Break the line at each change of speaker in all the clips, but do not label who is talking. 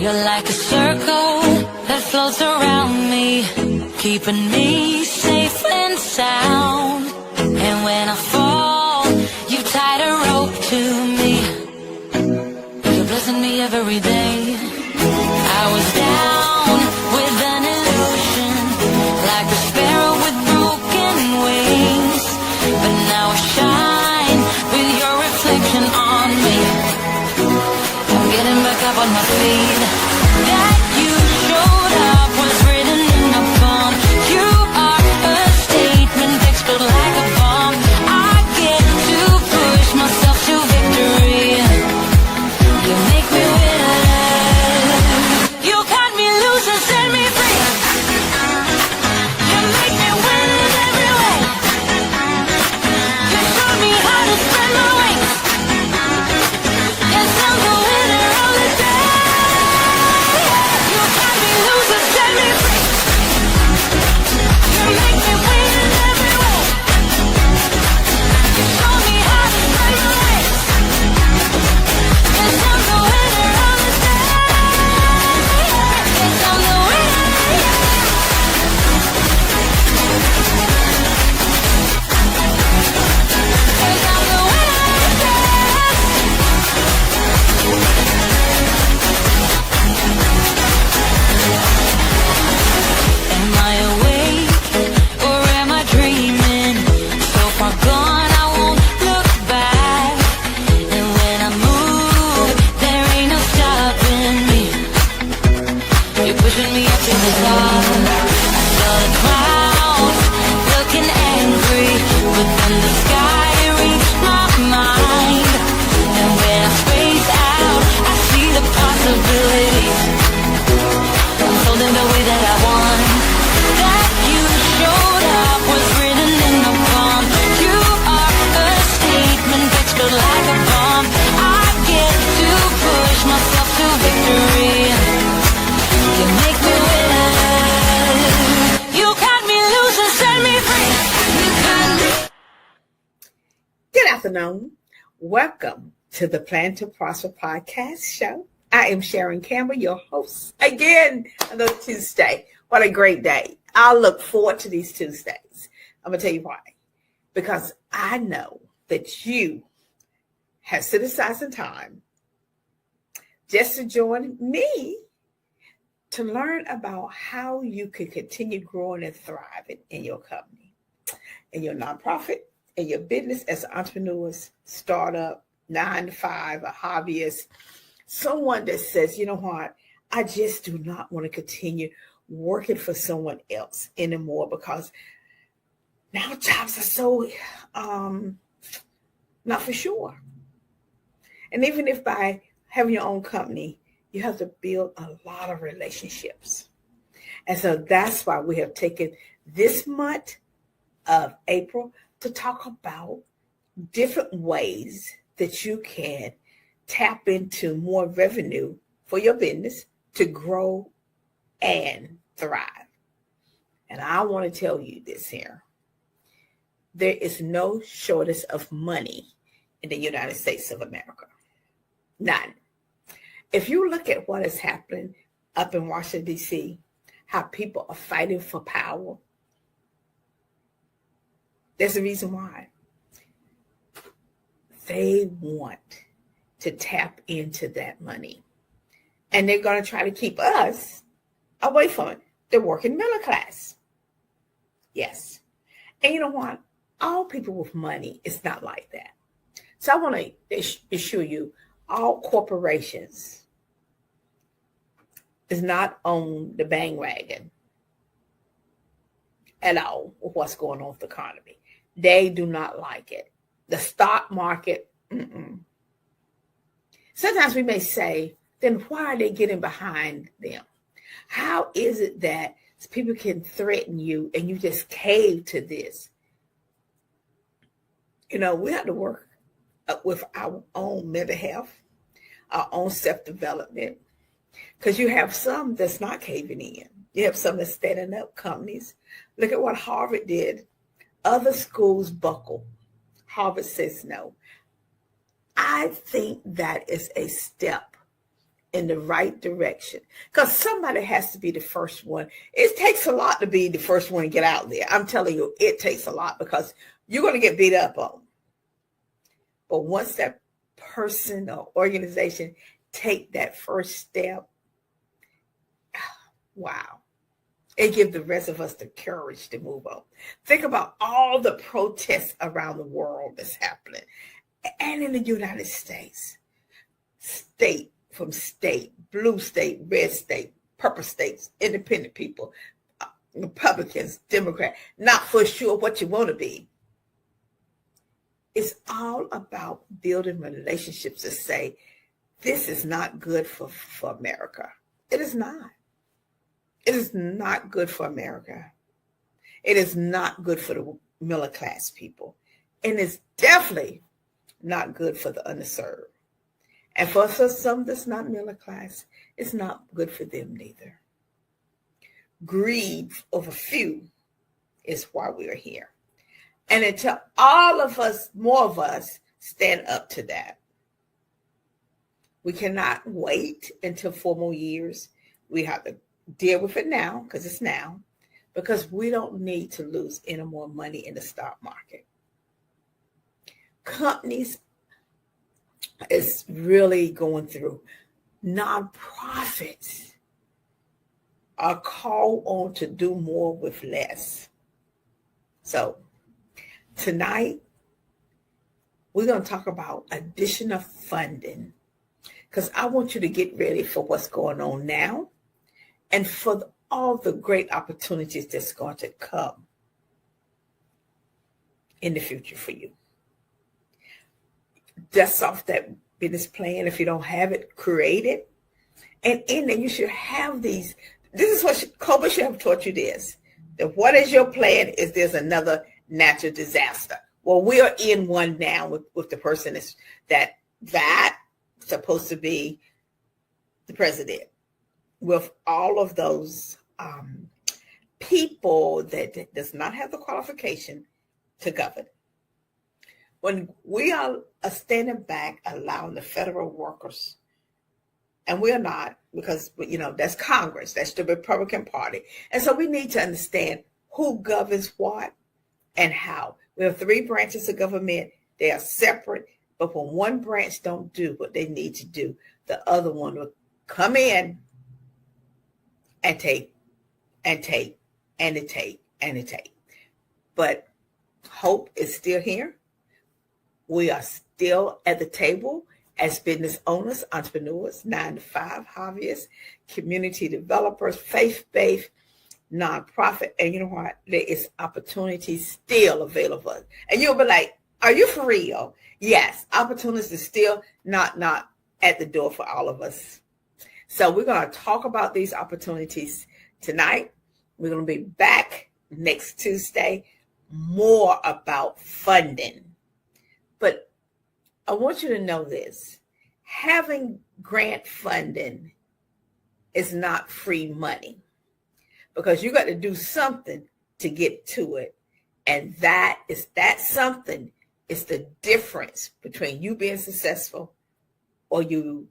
You're like a circle that floats around me, keeping me safe and sound. And when I fall, you tied a rope to me. You're blessing me every day. I was down with an illusion, like a sparrow with broken wings. But now I shine with your reflection on me. I'm getting back up on my feet. That you showed up was written in the palm. You are a statement that explode like a bomb. I get to push myself to victory. You make me winner. You cut me loose and set me free. You make me win in every way. You showed me how to spread my wings. Yes, I'm the winner of the day. You cut me loose and set me free. You make me win in every way. You show me how to spread my wings. Yes, I'm the winner of the day. Yes, I'm the winner. Yes, I'm the Am I awake or am I dreaming? So far gone, I won't look back. And when I move, there ain't no stopping me. You're pushing me up to the top. I saw the clouds looking angry, but then the sky reached my mind. And when I space out, I see the possibilities. Unfolding the way that I want. That you showed up was written in the palm. You are a statement that explode like a bomb. I get to push myself to victory. You make me winner. You cut me loose and set me free. You cut me.
Good afternoon. Welcome to the Plan to Prosper podcast show. I am Sharon Campbell, your host. Again, another Tuesday. What a great day. I look forward to these Tuesdays. I'm going to tell you why. Because I know that you have set aside some time just to join me to learn about how you can continue growing and thriving in your company, in your nonprofit, in your business as entrepreneurs, startup, 9 to 5, a hobbyist, someone that says, you know what, I just do not want to continue working for someone else anymore because now jobs are so not for sure. And even if by having your own company, you have to build a lot of relationships. And so that's why we have taken this month of April to talk about different ways that you can tap into more revenue for your business to grow and thrive. And I want to tell you this here. There is no shortage of money in the United States of America. None. If you look at what is happening up in Washington, D.C., how people are fighting for power, there's a reason why. They want to tap into that money. And they're going to try to keep us away from it. The working middle class. Yes. And you know what? All people with money is not like that. So I want to assure you, all corporations is not on the bandwagon at all with what's going on with the economy. They do not like it. The stock market, Sometimes we may say, then why are they getting behind them? How is it that people can threaten you and you just cave to this? You know, we have to work with our own mental health, our own self-development, because you have some that's not caving in. You have some that's standing up companies. Look at what Harvard did. Other schools buckle. Harvard says no. I think that is a step in the right direction, because somebody has to be the first one. It takes a lot to be the first one to get out there. I'm telling you, it takes a lot, because you're going to get beat up on. But once that person or organization take that first step, wow, it gives the rest of us the courage to move on. Think about all the protests around the world that's happening, and in the United States, state from state, blue state, red state, purple states, independent people, Republicans, Democrats, not for sure what you want to be. It's all about building relationships to say, this is not good for America. It is not. It is not good for America. It is not good for the middle class people. And it's definitely not good for the underserved. And for some that's not middle class, it's not good for them neither. Greed of a few is why we're here. And until all of us, more of us, stand up to that, we cannot wait until 4 more years. We have to deal with it now, because it's now, because we don't need to lose any more money in the stock market. Companies is really going through. Nonprofits are called on to do more with less. So tonight, we're going to talk about additional funding, because I want you to get ready for what's going on now and for all the great opportunities that's going to come in the future for you. Dust off that business plan. If you don't have it, create it. And in there, you should have these. This is what Kobe should have taught you this. That what is your plan is there's another natural disaster. Well, we are in one now with the person that supposed to be the president, with all of those people that does not have the qualification to govern. When we are standing back, allowing the federal workers, and we're not, because, that's Congress, that's the Republican Party. And so we need to understand who governs what and how. We have 3 branches of government. They are separate, but when one branch don't do what they need to do, the other one will come in and take, and take, and take, and take. But hope is still here. We are still at the table as business owners, entrepreneurs, 9-to-5 hobbyists, community developers, faith-based, nonprofit. And you know what? There is opportunity still available. And you'll be like, are you for real? Yes, opportunities is still not at the door for all of us. So we're going to talk about these opportunities tonight. We're going to be back next Tuesday, more about funding. But I want you to know this. Having grant funding is not free money, because you got to do something to get to it. And that something is the difference between you being successful or you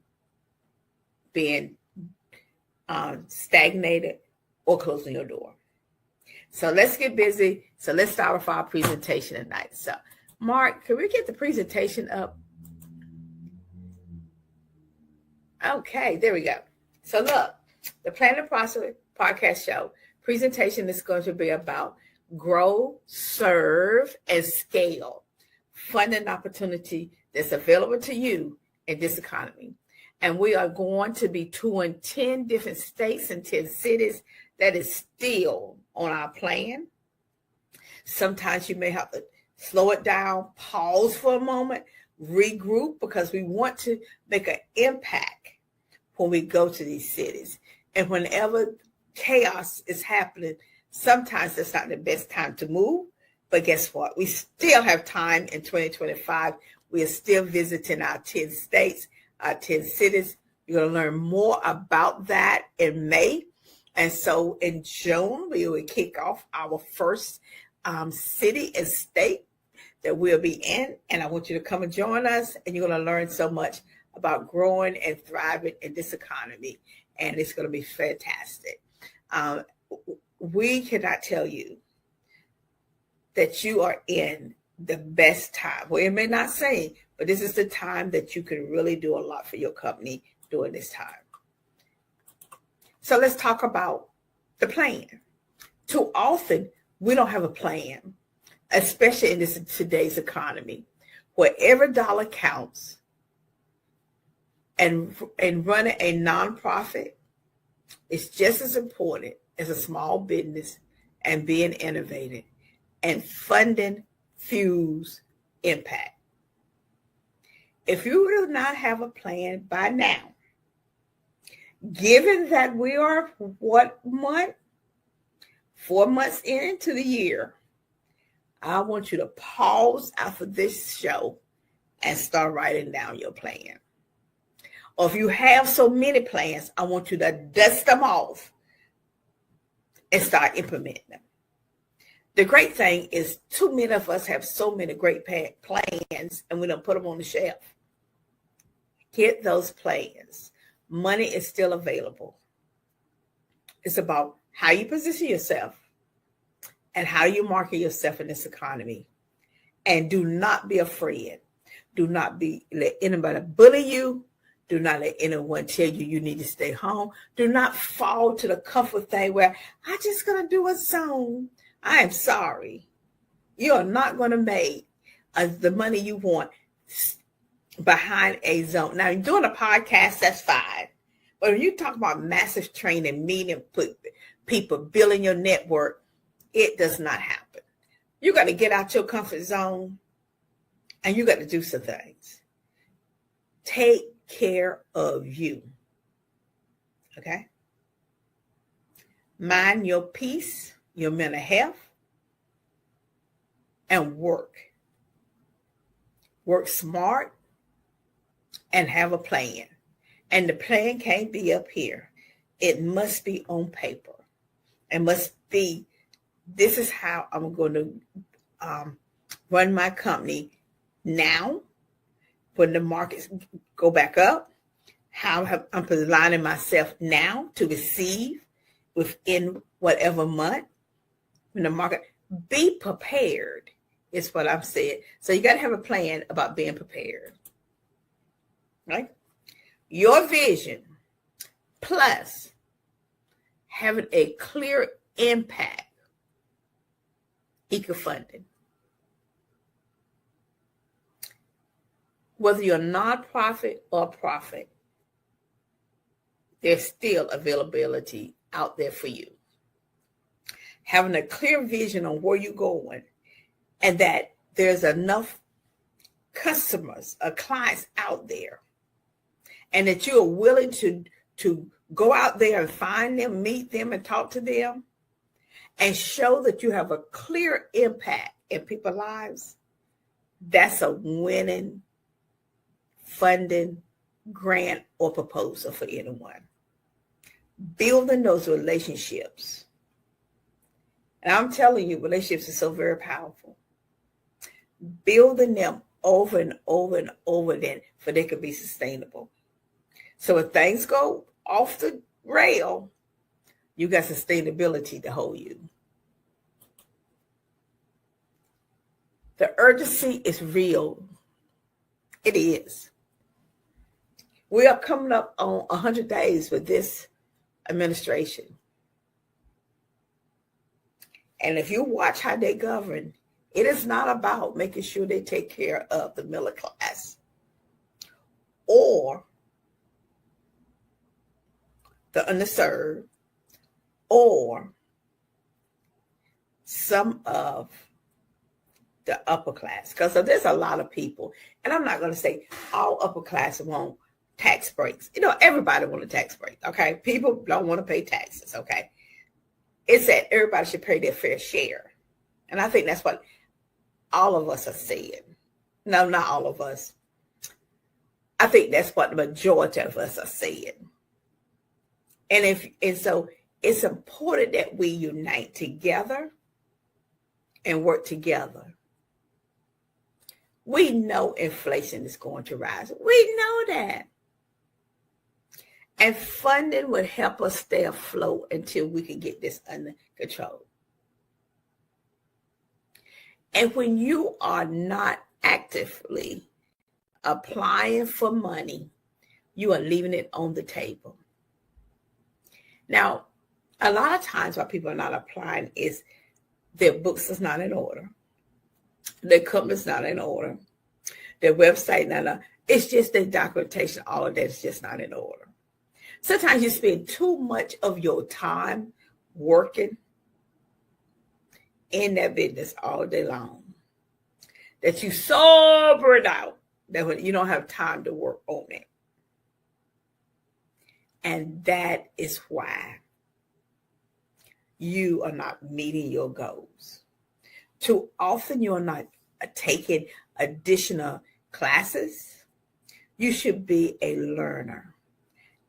being stagnated or closing your door. So let's get busy. So let's start with our presentation tonight. So Mark, can we get the presentation up? Okay, there we go. So look, the Plan to Prosper podcast show presentation is going to be about grow, serve, and scale funding opportunity that's available to you in this economy. And we are going to be touring 10 different states and 10 cities. That is still on our plan. Sometimes you may have to slow it down, pause for a moment, regroup, because we want to make an impact when we go to these cities. And whenever chaos is happening, sometimes that's not the best time to move. But guess what? We still have time in 2025. We are still visiting our 10 states, our 10 cities. You're going to learn more about that in May. And so in June, we will kick off our first city and state that we'll be in. And I want you to come and join us. And you're going to learn so much about growing and thriving in this economy, and it's going to be fantastic. We cannot tell you that you are in the best time. Well, it may not say, but this is the time that you can really do a lot for your company during this time. So let's talk about the plan. Too often, we don't have a plan, especially in today's economy, where every dollar counts. And running a nonprofit is just as important as a small business and being innovative. And funding fuels impact. If you do not have a plan by now, given that we are 4 months into the year, I want you to pause after this show and start writing down your plan. Or if you have so many plans, I want you to dust them off and start implementing them. The great thing is too many of us have so many great plans and we don't put them on the shelf. Get those plans. Money is still available. It's about how you position yourself and how you market yourself in this economy. And do not be afraid. Do not let anybody bully you. Do not let anyone tell you you need to stay home. Do not fall to the comfort thing where I'm just going to do a Zoom. I am sorry. You are not going to make the money you want behind a Zoom. Now, doing a podcast, that's fine. But when you talk about massive training, meeting people, building your network, it does not happen. You got to get out your comfort zone and you got to do some things. Take care of you. Okay? Mind your peace, your mental health, and work. Work smart and have a plan. And the plan can't be up here. It must be on paper. It must be, this is how I'm going to run my company now when the markets go back up, how I'm aligning myself now to receive within whatever month when the market, be prepared is what I'm saying. So you got to have a plan about being prepared, right? Your vision plus having a clear impact equal funding. Whether you're a nonprofit or profit, there's still availability out there for you. Having a clear vision on where you're going and that there's enough customers or clients out there and that you're willing to go out there and find them, meet them, and talk to them and show that you have a clear impact in people's lives, that's a winning funding, grant, or proposal for anyone. Building those relationships. And I'm telling you, relationships are so very powerful. Building them over and over and over again for they could be sustainable. So if things go off the rail, you got sustainability to hold you. The urgency is real. It is. We are coming up on 100 days with this administration. And if you watch how they govern, it is not about making sure they take care of the middle class or the underserved or some of the upper class. Because there's a lot of people, and I'm not going to say all upper class want tax breaks. You know, everybody want a tax break, okay? People don't want to pay taxes, okay? It's that everybody should pay their fair share. And I think that's what all of us are saying. No, not all of us. I think that's what the majority of us are saying. And so it's important that we unite together and work together. We know inflation is going to rise. We know that. And funding would help us stay afloat until we can get this under control. And when you are not actively applying for money, you are leaving it on the table. Now, a lot of times why people are not applying is their books is not in order. Their company's not in order. Their website not in order. It's just their documentation, all of that is just not in order. Sometimes you spend too much of your time working in that business all day long that you so burned out that you don't have time to work on it. And that is why you are not meeting your goals. Too often you are not taking additional classes. You should be a learner.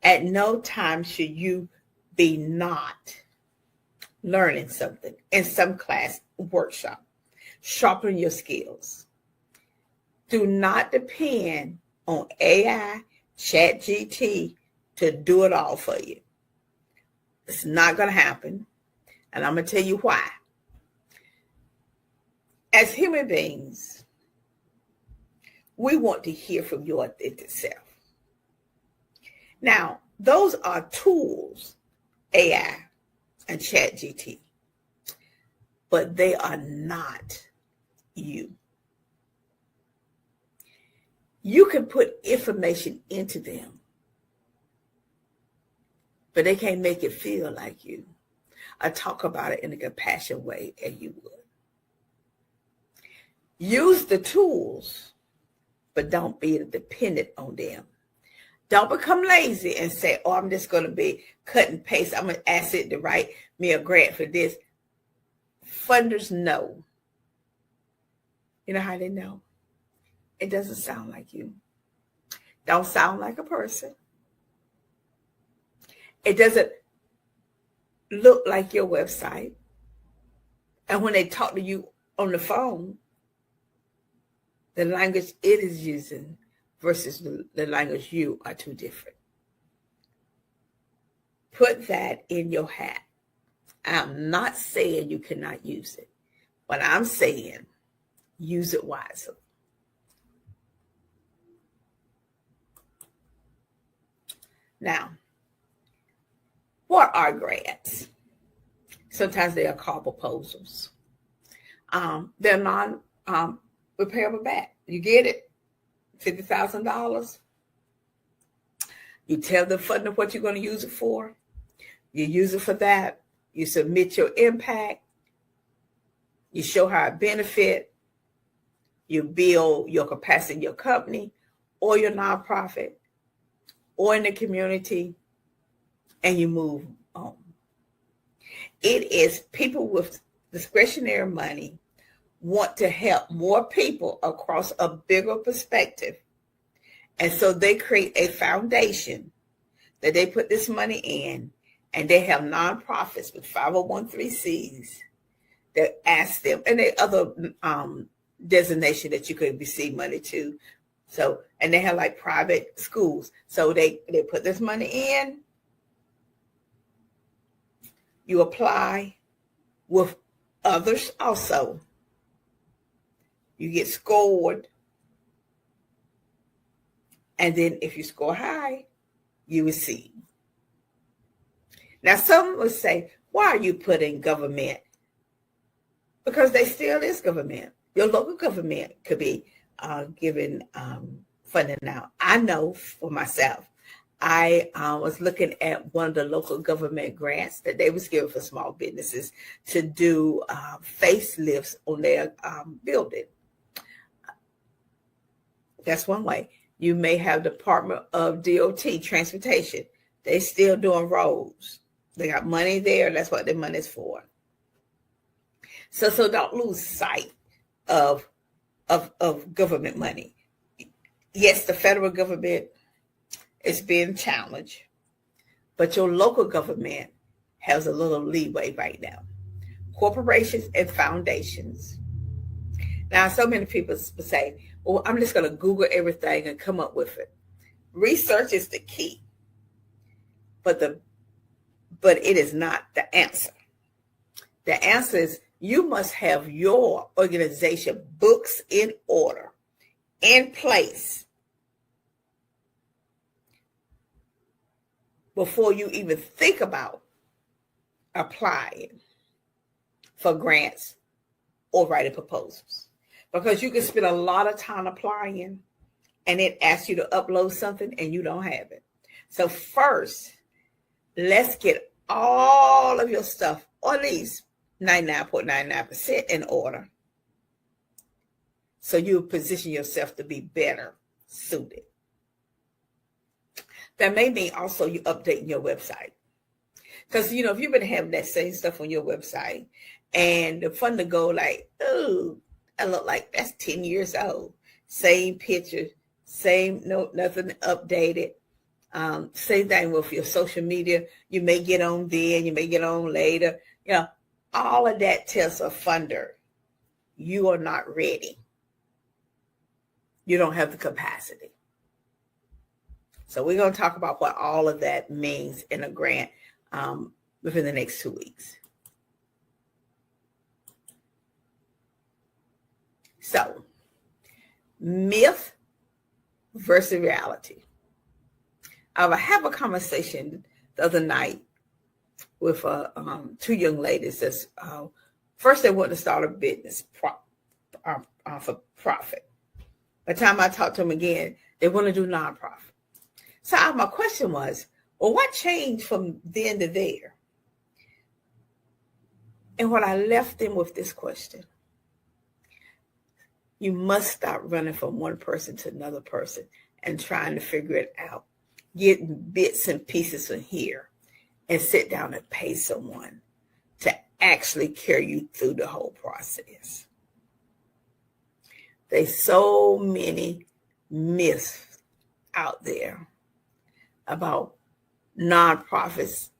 At no time should you be not learning something in some class, workshop, sharpen your skills. Do not depend on AI, ChatGPT to do it all for you. It's not going to happen. And I'm going to tell you why. As human beings, we want to hear from your authentic self. Now, those are tools, AI and ChatGPT, but they are not you. You can put information into them, but they can't make it feel like you. I talk about it in a compassionate way as you would. Use the tools, but don't be dependent on them. Don't become lazy and say, oh, I'm just going to be cut and paste. I'm going to ask it to write me a grant for this. Funders know. You know how they know? It doesn't sound like you. Don't sound like a person. It doesn't look like your website. And when they talk to you on the phone, the language it is using versus the language you are too different. Put that in your hat. I'm not saying you cannot use it, but I'm saying use it wisely. Now, what are grants? Sometimes they are called proposals. They're non-repayable back. You get it, $50,000. You tell the funder what you're going to use it for. You use it for that. You submit your impact. You show how it benefit. You build your capacity in your company or your nonprofit or in the community, and you move on. It is people with discretionary money want to help more people across a bigger perspective. And so they create a foundation that they put this money in, and they have nonprofits with 501(c)(3)s that ask them, and they other designation that you could receive money to. So, and they have like private schools. So they put this money in. You apply with others also. You get scored. And then if you score high, you receive. Now, some would say, why are you putting government? Because they still is government. Your local government could be giving funding now. I know for myself, I was looking at one of the local government grants that they was giving for small businesses to do facelifts on their building. That's one way. You may have Department of DOT, transportation. They still doing roads. They got money there. That's what their money is for. So don't lose sight of government money. Yes, the federal government is being challenged, but your local government has a little leeway right now. Corporations and foundations. Now, so many people say, or I'm just going to Google everything and come up with it. Research is the key, but it is not the answer. The answer is you must have your organization books in order, in place, before you even think about applying for grants or writing proposals. Because you can spend a lot of time applying and it asks you to upload something and you don't have it. So first, let's get all of your stuff, or at least 99.99% in order, so you position yourself to be better suited. That may mean also you updating your website. Because, if you've been having that same stuff on your website and the fun to go like, oh, I look like that's 10 years old. Same picture, same, nothing updated. Same thing with your social media. You may get on then, you may get on later. All of that tells a funder you are not ready. You don't have the capacity. So we're going to talk about what all of that means in a grant within the next 2 weeks. So, myth versus reality. I had a conversation the other night with two young ladies. First, they wanted to start a business for profit. By the time I talked to them again, they want to do nonprofit. So my question was, well, what changed from then to there? And what I left them with this question: you must stop running from one person to another person and trying to figure it out. Get bits and pieces from here and sit down and pay someone to actually carry you through the whole process. There's so many myths out there about nonprofits,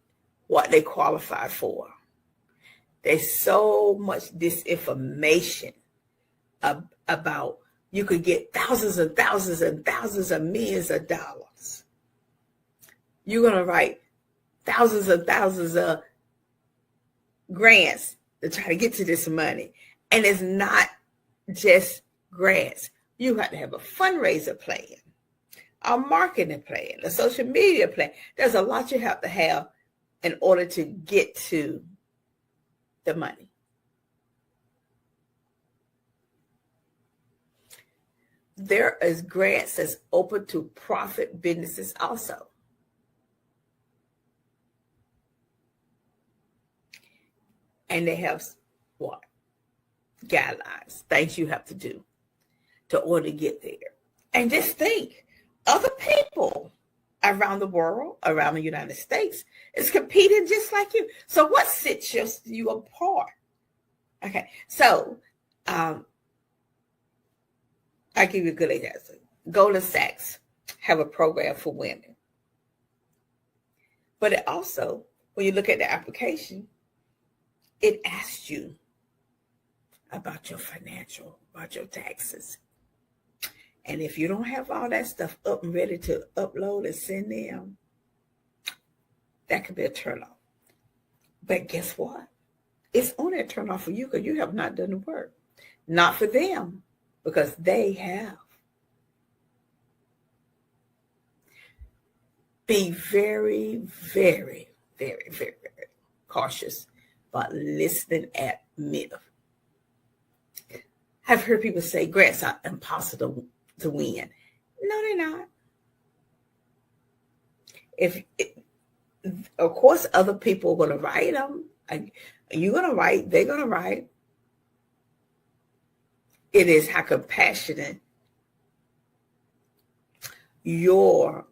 what they qualify for. There's so much disinformation about you could get thousands and thousands and thousands of millions of dollars. You're going to write thousands and thousands of grants to try to get to this money. And it's not just grants. You have to have a fundraiser plan, a marketing plan, a social media plan. There's a lot you have to have in order to get to the money. There is grants that's open to profit businesses also. And they have what? Guidelines, things you have to do to order to get there. And just think, other people around the world, around the United States, is competing just like you. So what sets you apart? Okay, so I'll give you a good example. Goldman Sachs have a program for women. But it also, when you look at the application, it asks you about your financial, about your taxes. And if you don't have all that stuff up and ready to upload and send them, that could be a turnoff. But guess what? It's only a turnoff for you because you have not done the work. Not for them, because they have. Be very, very, very, very, very cautious about listening at myth. I've heard people say grants are impossible to win. No, they're not. Of course, other people are going to write them. You're going to write, they're going to write. It is how compassionate your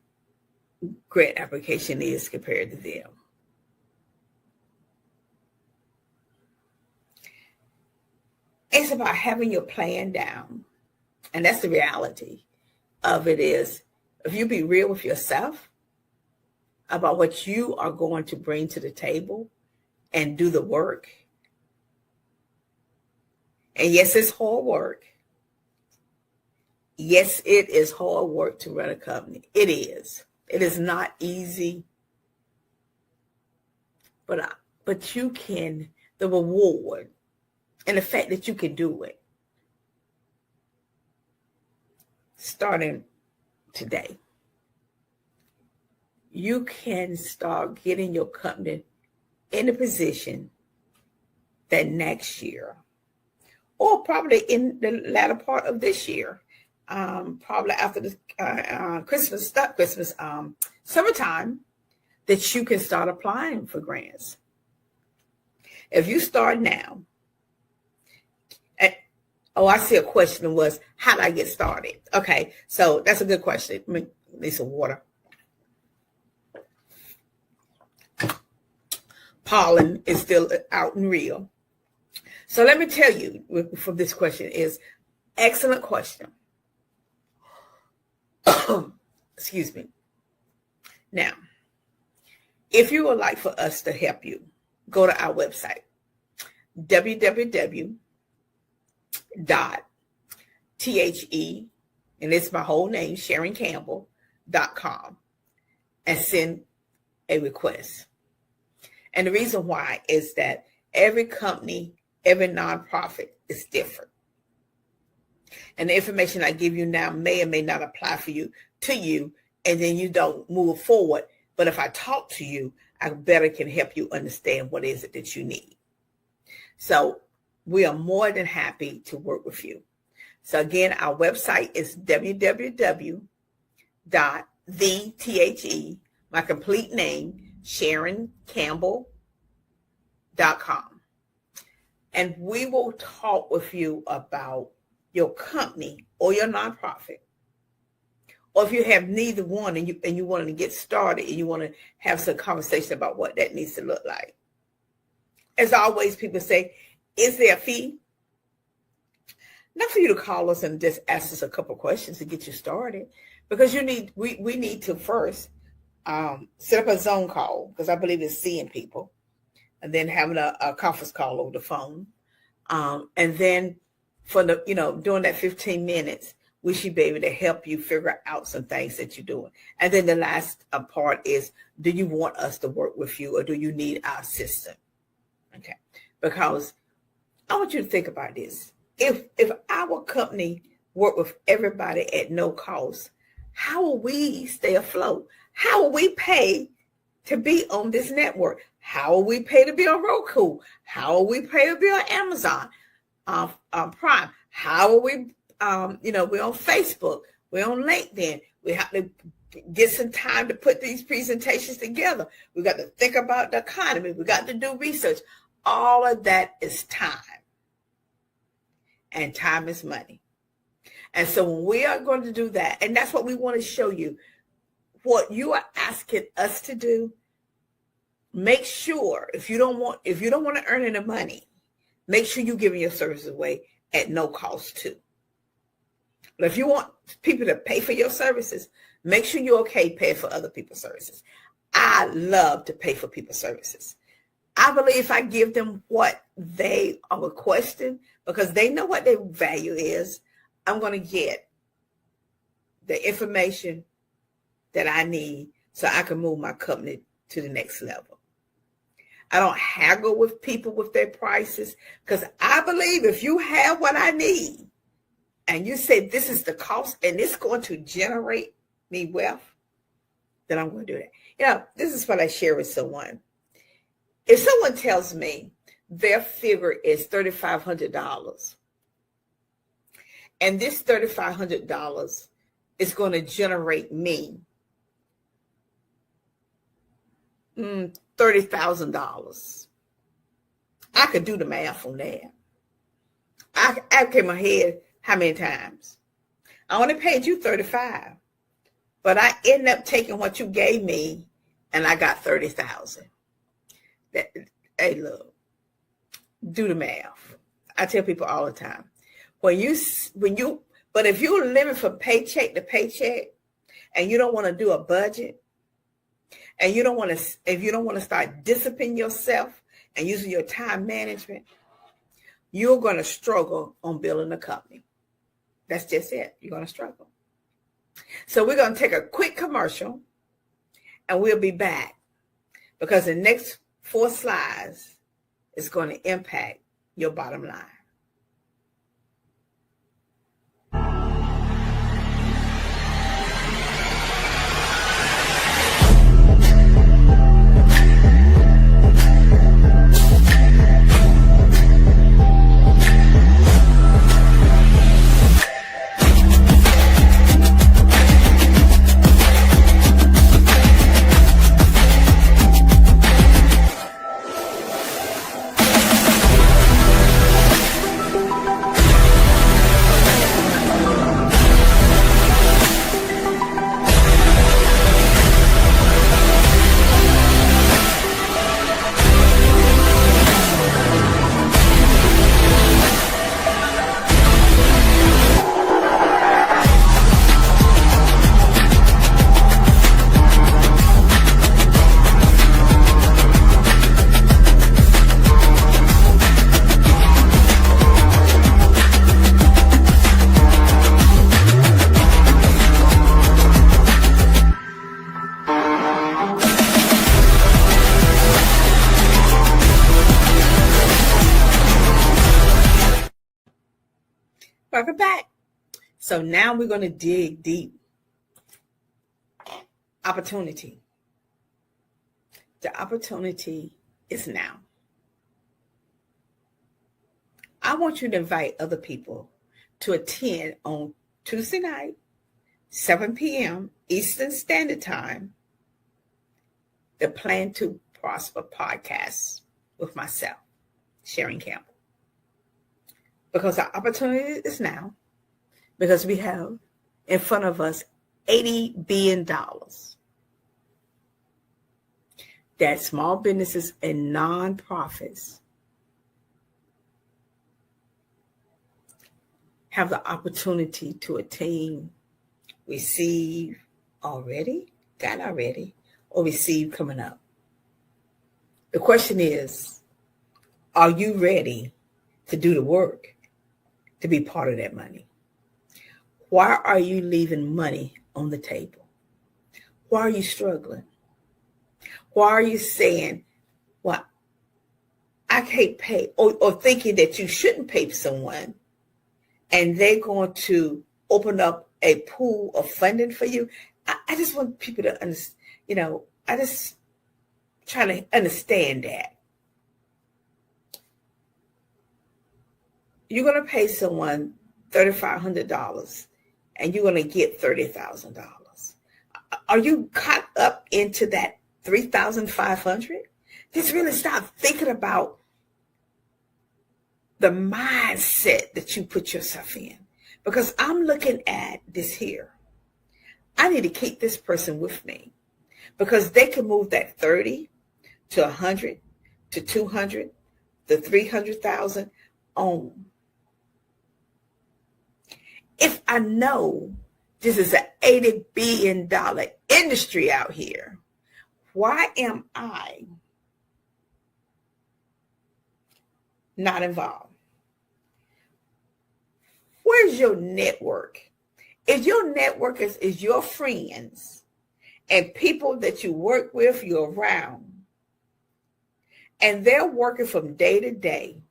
grant application is compared to them. It's about having your plan down. And that's the reality of it is, if you be real with yourself about what you are going to bring to the table and do the work. And yes, it's hard work. Yes, it is hard work to run a company. It is. It is not easy. But you can, the reward and the fact that you can do it starting today. You can start getting your company in a position that next year, or probably in the latter part of this year, probably after the summertime, that you can start applying for grants. If you start now, I see a question was, how do I get started? Okay, so that's a good question. Let me need some water. Pollen is still out in Rio. So let me tell you from this question is excellent question. Excuse me. Now, if you would like for us to help you, go to our website, www.the, and it's my whole name, SharonCampbell.com, and send a request. And the reason why is that every company, every nonprofit is different. And the information I give you now may or may not apply to you, and then you don't move forward. But if I talk to you, I better can help you understand what is it that you need. So we are more than happy to work with you. So again, our website is www.the, my complete name, SharonCampbell.com. And we will talk with you about your company or your nonprofit. Or if you have neither one and you want to get started and you want to have some conversation about what that needs to look like. As always, people say, is there a fee? Not for you to call us and just ask us a couple of questions to get you started, because we need to first set up a Zoom call, because I believe it's seeing people, and then having a conference call over the phone. And then for during that 15 minutes, we should be able to help you figure out some things that you're doing. And then the last part is, do you want us to work with you, or do you need our system? Okay. Because I want you to think about this. If our company work with everybody at no cost, how will we stay afloat? How will we pay to be on this network? How will we pay to be on Roku? How will we pay to be on Amazon Prime? How will we, we're on Facebook, we're on LinkedIn. We have to get some time to put these presentations together. We got to think about the economy. We got to do research. All of that is time. And time is money. And so when we are going to do that, and that's what we want to show you, what you are asking us to do, make sure if you don't want to earn any money, make sure you're giving your services away at no cost too. But if you want people to pay for your services, make sure you're okay paying for other people's services. I love to pay for people's services. I believe if I give them what they are requesting, because they know what their value is, I'm going to get the information that I need so I can move my company to the next level. I don't haggle with people with their prices, because I believe if you have what I need and you say this is the cost and it's going to generate me wealth, then I'm going to do that. This is what I share with someone. If someone tells me their figure is $3,500, and this $3,500 is going to generate me $30,000, I could do the math on that. I came ahead how many times? I only paid you $35,000, but I ended up taking what you gave me, and I got $30,000. Hey, look, do the math. I tell people all the time, but if you're living from paycheck to paycheck and you don't want to do a budget, and if you don't want to start disciplining yourself and using your time management, you're going to struggle on building a company. That's just it. You're going to struggle. So we're going to take a quick commercial and we'll be back because the next 4 slides is going to impact your bottom line. Welcome back. So now we're going to dig deep. Opportunity. The opportunity is now. I want you to invite other people to attend on Tuesday night, 7 p.m. Eastern Standard Time, the Plan to Prosper podcast with myself, Sharon Campbell. Because our opportunity is now, because we have in front of us $80 billion that small businesses and nonprofits have the opportunity to attain, receive already, got already, or receive coming up. The question is, are you ready to do the work to be part of that money? Why are you leaving money on the table? Why are you struggling? Why are you saying, well, I can't pay, or thinking that you shouldn't pay someone and they're going to open up a pool of funding for you? I just want people to understand, I just try to understand that. You're going to pay someone $3,500 and you're going to get $30,000. Are you caught up into that $3,500? Just really start thinking about the mindset that you put yourself in. Because I'm looking at this here. I need to keep this person with me because they can move that 30 to 100 to 200 to 300,000 on. If I know this is an $80 billion industry out here, why am I not involved? Where's your network? If your network is your friends and people that you work with, you're around, and they're working from day to day,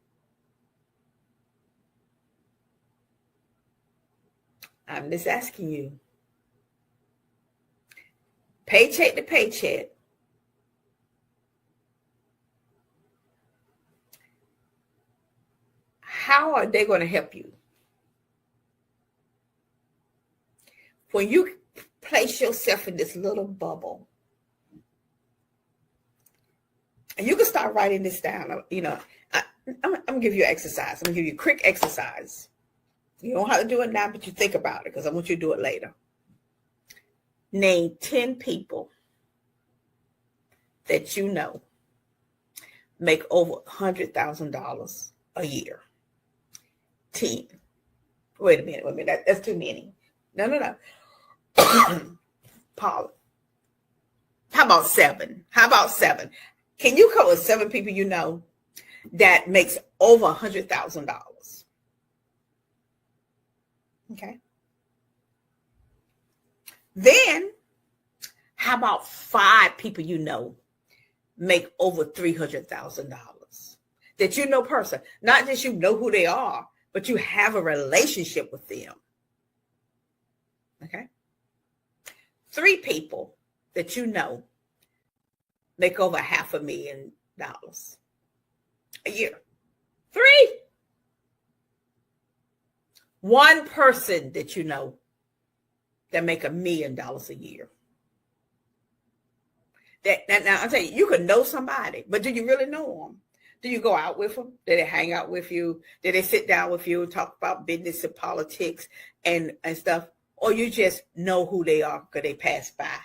I'm just asking you, paycheck to paycheck, how are they going to help you? When you place yourself in this little bubble, and you can start writing this down, I'm going to give you an exercise. I'm going to give you a quick exercise. You don't have to do it now, but you think about it because I want you to do it later. Name 10 people that you know make over $100,000 a year. 10. Wait a minute. That's too many. No. Paula. How about 7? Can you come with 7 people you know that makes over $100,000? Okay. Then, how about 5 people you know make over $300,000 that you know person? Not just you know who they are, but you have a relationship with them. Okay. 3 people that you know make over $500,000 a year. 3. 1 person that you know that make $1 million a year. Now I'll tell you, you can know somebody, but do you really know them? Do you go out with them? Do they hang out with you? Do they sit down with you and talk about business and politics and stuff? Or you just know who they are because they pass by?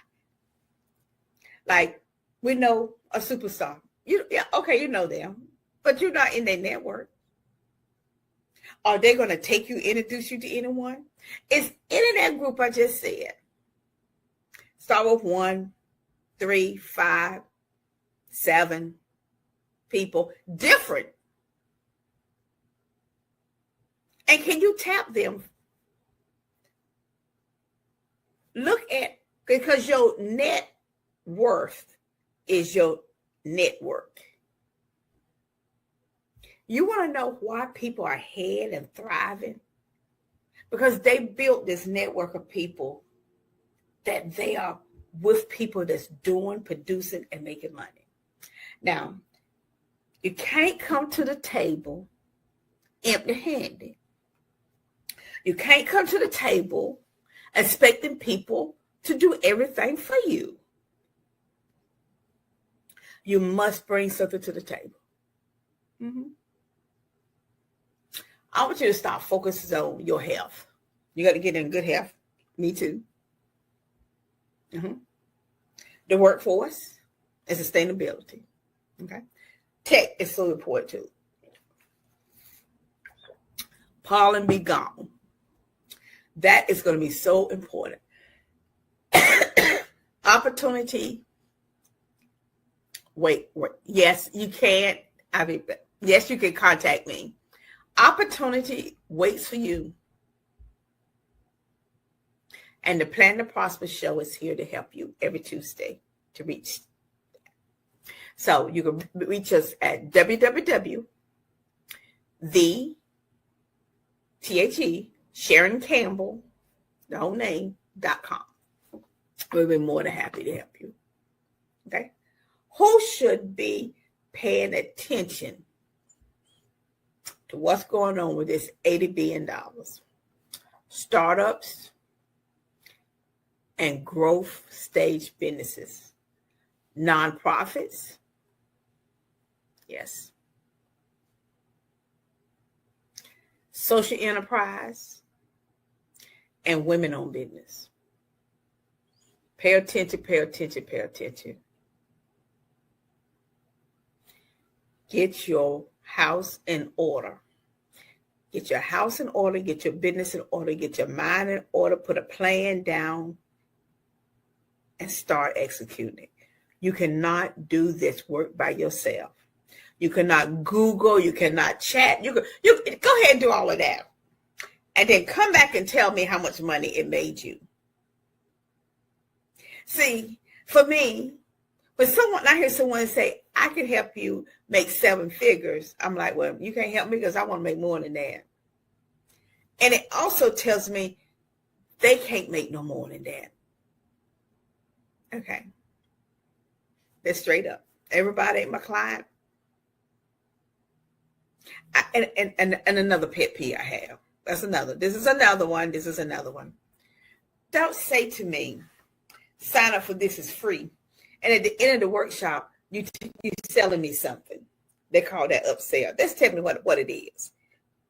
Like, we know a superstar. You know them, but you're not in their network. Are they going to take you, introduce you to anyone? It's in that group I just said. Start with 1, 3, 5, 7 people, different. And can you tap them? Look at, because your net worth is your network. You want to know why people are ahead and thriving? Because they built this network of people that they are with people that's doing, producing, and making money. Now, you can't come to the table empty-handed. You can't come to the table expecting people to do everything for you. You must bring something to the table. I want you to start focusing on your health. You got to get in good health. Me too. The workforce and sustainability. Okay. Tech is so important too. Pollen be gone. That is going to be so important. Opportunity. Wait. Yes, you can. Yes, you can contact me. Opportunity waits for you. And the Plan to Prosper show is here to help you every Tuesday to reach. So you can reach us at www.SharonCampbell, the whole name.com. We'll be more than happy to help you. Okay. Who should be paying attention to what's going on with this $80 billion? Startups and growth stage businesses, nonprofits, yes, social enterprise, and women-owned business. Pay attention, pay attention, pay attention. Get your house in order. Get your house in order, get your business in order, get your mind in order, put a plan down, and start executing it. You cannot do this work by yourself. You cannot Google, you cannot chat. You go ahead and do all of that. And then come back and tell me how much money it made you. See, for me, when I hear someone say, I can help you make 7 figures, I'm like, well, you can't help me because I want to make more than that. And it also tells me they can't make no more than that. Okay. That's straight up. Everybody ain't my client. And another pet peeve I have. That's another. This is another one. This is another one. Don't say to me, sign up for this is free. And at the end of the workshop, you selling me something. They call that upsell. That's telling me what it is.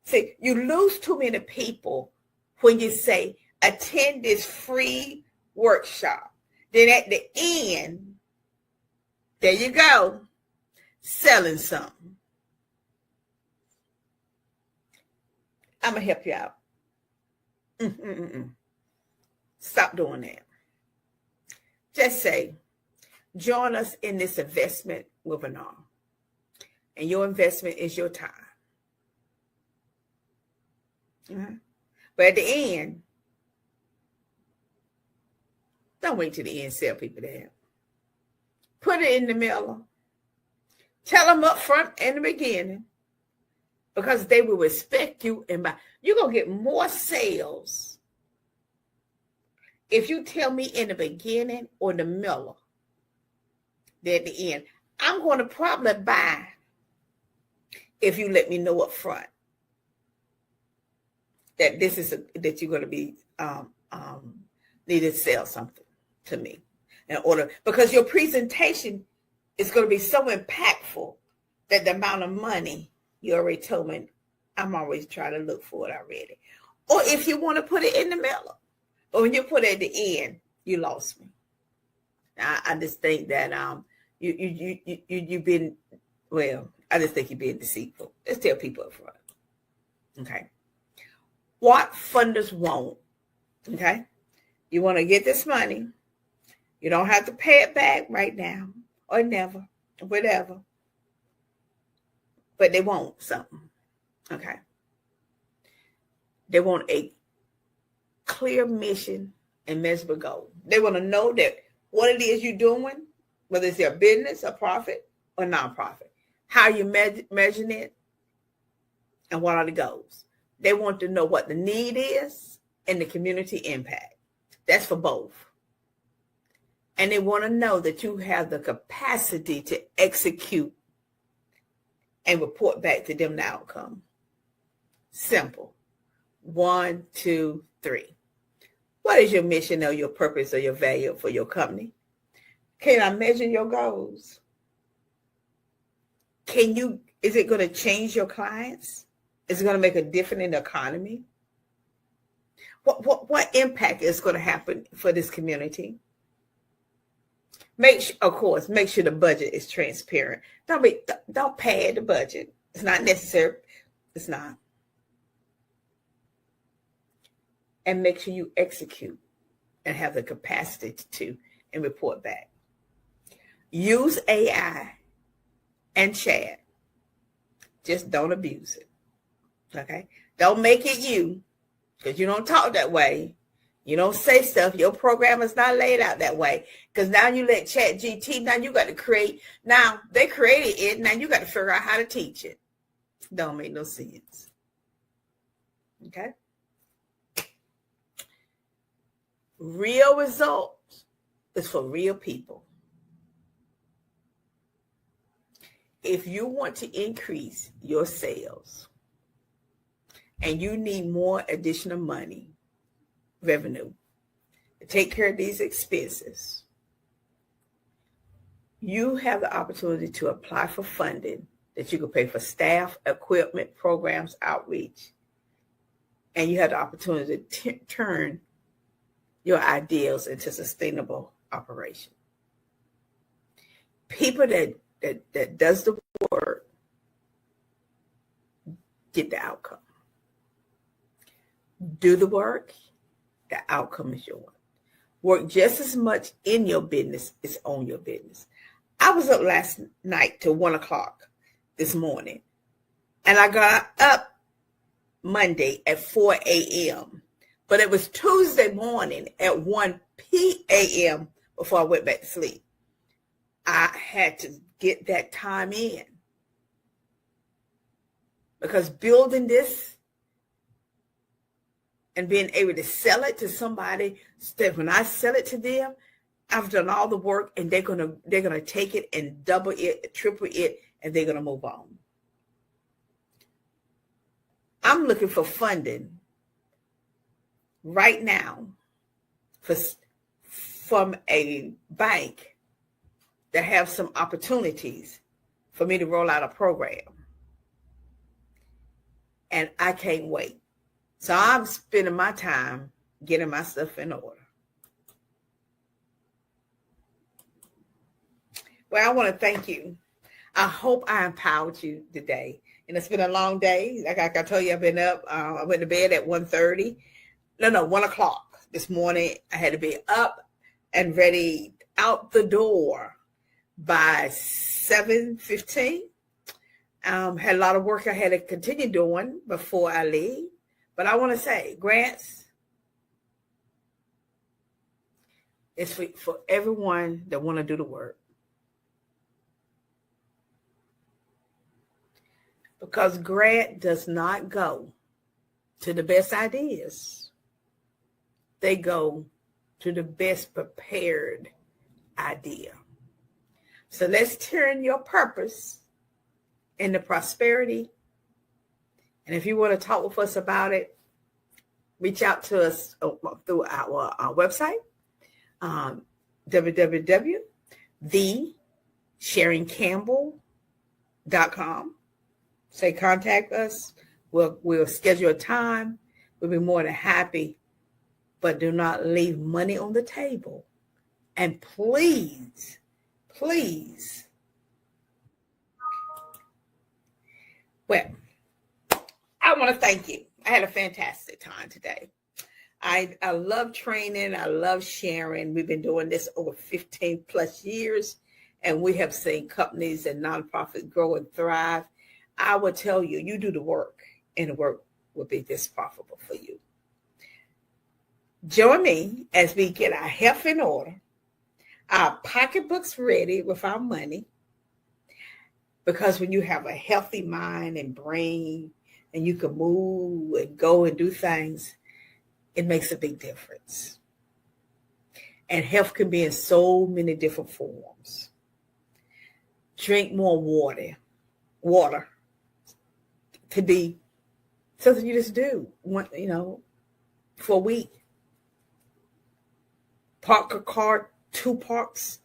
See, you lose too many people when you say, attend this free workshop. Then at the end, there you go, selling something. I'm going to help you out. Stop doing that. Just say, join us in this investment webinar. And your investment is your time. But at the end, don't wait till the end, sell people that. Put it in the middle. Tell them up front in the beginning, because they will respect you and buy. You're going to get more sales if you tell me in the beginning or the middle than at the end. I'm going to probably buy if you let me know up front that this is that you're going to be need to sell something to me in order, because your presentation is going to be so impactful that the amount of money you already told me, I'm always trying to look for it already. Or if you want to put it in the middle, but when you put it at the end, you lost me. I just think that you've been, well, I just think you're being deceitful. Let's tell people up front. Okay. What funders want, okay? You want to get this money. You don't have to pay it back right now or never, whatever. But they want something, okay? They want a clear mission and measurable goal. They want to know that what it is you're doing, whether it's your business, a profit, or nonprofit, how you measuring it, and what are the goals. They want to know what the need is and the community impact. That's for both. And they want to know that you have the capacity to execute and report back to them the outcome. Simple. 1, 2, 3. What is your mission or your purpose or your value for your company? Can I measure your goals? Is it going to change your clients? Is it going to make a difference in the economy? What impact is going to happen for this community? Make sure the budget is transparent. Don't pad the budget. It's not necessary. It's not. And make sure you execute and have the capacity to and report back. Use AI and chat. Just don't abuse it. Okay? Don't make it you, because you don't talk that way. You don't say stuff. Your program is not laid out that way. Because now you let ChatGPT, now you got to create. Now they created it. Now you got to figure out how to teach it. Don't make no sense. Okay? Real results is for real people. If you want to increase your sales and you need more additional money, revenue, to take care of these expenses, you have the opportunity to apply for funding that you can pay for staff, equipment, programs, outreach, and you have the opportunity to turn your ideals into sustainable operation. People that does the work get the outcome. Do the work, the outcome is yours. Work just as much in your business as on your business. I was up last night till 1 o'clock this morning, and I got up Monday at 4 a.m., but it was Tuesday morning at 1 p.m. before I went back to sleep. I had to get that time in, because building this and being able to sell it to somebody, that when I sell it to them, I've done all the work, and they're gonna take it and double it, triple it, and they're gonna move on. I'm looking for funding right now from a bank that have some opportunities for me to roll out a program. And I can't wait. So I'm spending my time getting my stuff in order. Well, I want to thank you. I hope I empowered you today. And it's been a long day. Like I told you, I've been up. I went to bed at 1:30. 1 o'clock this morning. I had to be up and ready out the door by 7:15. Had a lot of work I had to continue doing before I leave. But I want to say grants is for everyone that want to do the work. Because grant does not go to the best ideas. They go to the best prepared idea. So let's turn your purpose into prosperity. And if you want to talk with us about it, reach out to us through our website, www.thesharingcampbell.com. Say contact us. We'll schedule a time. We'll be more than happy. But do not leave money on the table. And please, well, I want to thank you. I had a fantastic time today. I love training. I love sharing. We've been doing this over 15 plus years, and we have seen companies and nonprofits grow and thrive. I will tell you, you do the work, and the work will be this profitable for you. Join me as we get our health in order, our pocketbooks ready with our money, because when you have a healthy mind and brain and you can move and go and do things, it makes a big difference. And health can be in so many different forms. Drink more water. Water could be something you just do, for a week. Park a car 2 parks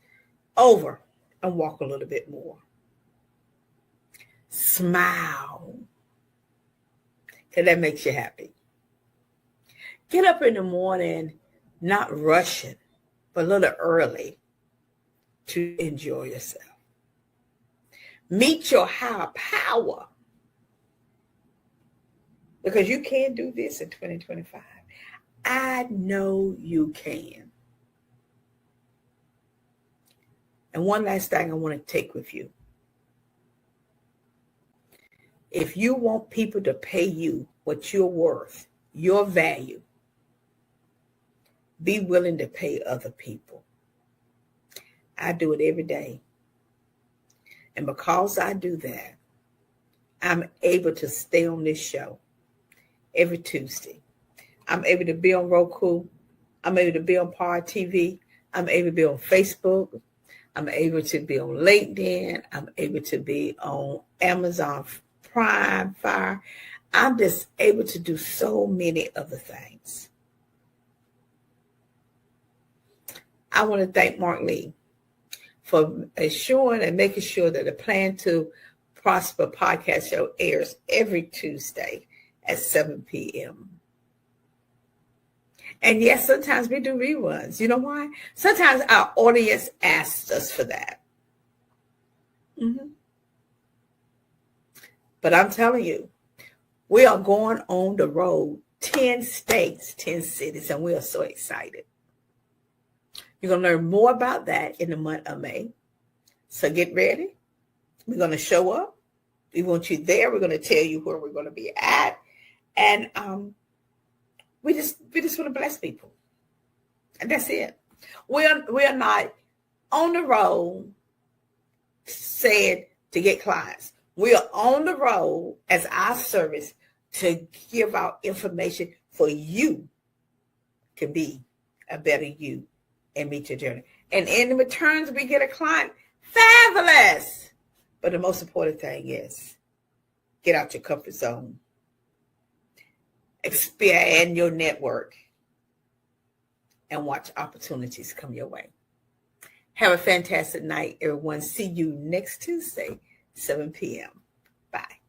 over and walk a little bit more. Smile, because that makes you happy. Get up in the morning, not rushing, but a little early to enjoy yourself. Meet your higher power, because you can do this in 2025. I know you can. And one last thing I want to take with you. If you want people to pay you what you're worth, your value, be willing to pay other people. I do it every day. And because I do that, I'm able to stay on this show every Tuesday. I'm able to be on Roku. I'm able to be on Power TV. I'm able to be on Facebook. I'm able to be on LinkedIn. I'm able to be on Amazon Prime, Fire. I'm just able to do so many other things. I want to thank Mark Lee for assuring and making sure that the Plan to Prosper podcast show airs every Tuesday at 7 p.m. And yes, sometimes we do reruns. You know why? Sometimes our audience asks us for that. But I'm telling you, we are going on the road, 10 states, 10 cities, and we are so excited. You're going to learn more about that in the month of May. So get ready. We're going to show up. We want you there. We're going to tell you where we're going to be at. And we just want to bless people. And that's it. We're not on the road saying to get clients. We are on the road as our service to give out information for you to be a better you and meet your journey. And in returns, we get a client. Fabulous. But the most important thing is get out your comfort zone. Expand your network and watch opportunities come your way. Have a fantastic night, everyone. See you next Tuesday, 7 p.m. Bye.